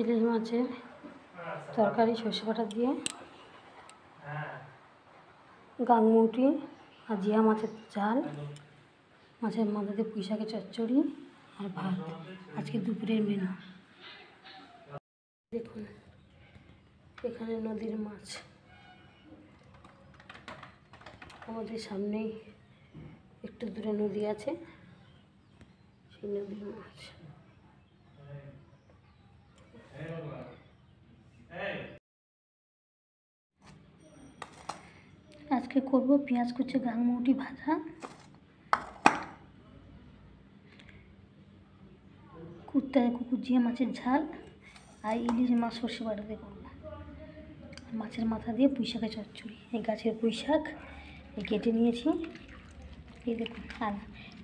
ইলিশ মাছের তরকারি সর্ষে বাটা দিয়ে, গাংমুটি আর জিয়া মাছের ঝাল, মাছের মাথা দিয়ে পুঁই শাকের চচ্চড়ি আর ভাত আজকে দুপুরের মেনু। দেখুন এখানে নদীর মাছ, আমাদের সামনেই একটু দূরে নদী আছে, সেই নদীর মাছ। আজকে করব পেঁয়াজ কুচি গাংমুটি ভাজা, কুচিয়ে মাছের ঝাল আর ইলিশ মাছ সর্ষে বাটা দিয়ে করবো। মাছের মাথা দিয়ে পুঁই শাকের চচ্চড়ি, এই গাছের পুঁই শাক এই কেটে নিয়েছি, এই দেখুন, আর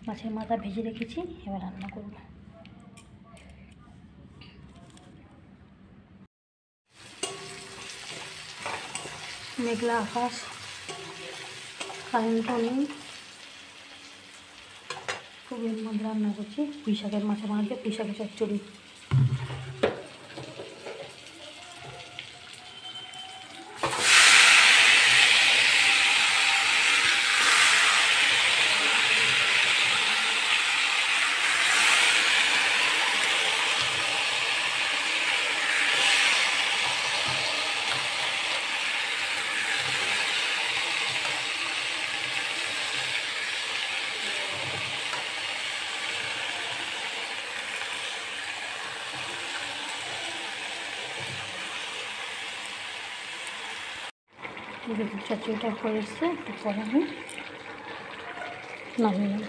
মাছের মাথা ভেজে রেখেছি, এবার রান্না করব। মেঘলা আকাশ, কারেন্টও নেই, খুব এর মধ্যে রান্না করছি পুঁই শাকের মাছের মাথা দিয়ে পুঁই শাকের চচ্চড়ি। দেখুন চচ্চড়িটা হয়ে এসছে, একটু পরে আমি নামিয়ে নেব।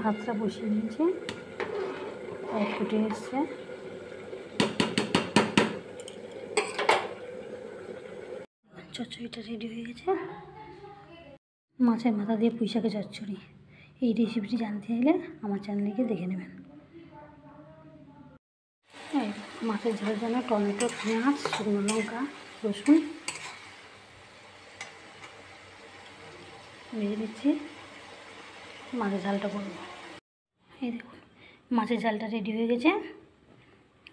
ভাতটা বসিয়ে নিয়েছি, ফুটে এসছে। চচ্চড়িটা রেডি হয়ে গেছে, মাছের মাথা দিয়ে পুঁই শাকের চচ্চড়ি। এই রেসিপিটি জানতে চাইলে আমার চ্যানেলে গিয়ে দেখে নেবেন। মাছের ঝালের জন্য টমেটো, পেঁয়াজ, শুকনো লঙ্কা, রসুন ভেজে নিচ্ছি, মাছের ঝালটা করবো। এই দেখুন মাছের ঝালটা রেডি হয়ে গেছে,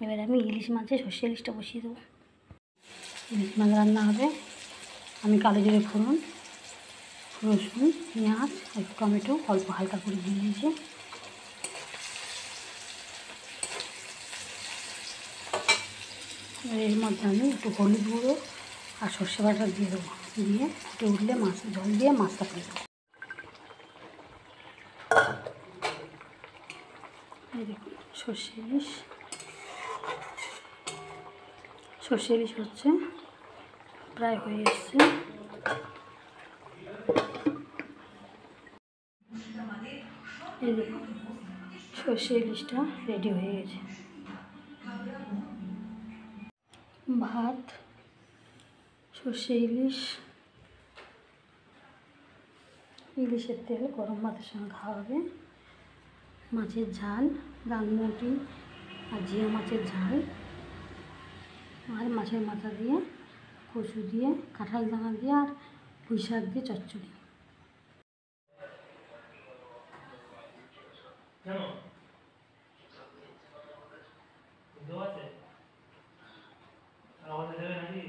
এবার আমি ইলিশ মাছের সর্ষে ইলিশটা বসিয়ে দেবো। ইলিশ মাছ রান্না হবে, আমি কালো জিরে ফোড়ন, রসুন, পেঁয়াজ আর টমেটো অল্প হালকা করে দিয়ে দিয়েছি। এর মধ্যে আমি একটু হলুদ গুঁড়ো আর সর্ষে বাটা দিয়ে দেবো, দিয়ে ফুটে উঠলে মাছের জল দিয়ে মাছটা করে দেবো। এই দেখুন সর্ষে ইলিশ হচ্ছে, প্রায় হয়ে এসছে। এই দেখুন সর্ষে ইলিশটা রেডি হয়ে গেছে। ভাত, সর্ষে ইলিশের তেল গরম ভাতের সঙ্গে খাওয়া হবে। মাছের ঝাল, গাংমুটি আর জিয়া মাছের ঝাল আর মাছের মাথা দিয়ে, কচু দিয়ে, কাঁঠাল দানা দিয়ে আর পুঁই শাক দিয়ে চচ্চড়ি। আমাদের দেবে নাকি?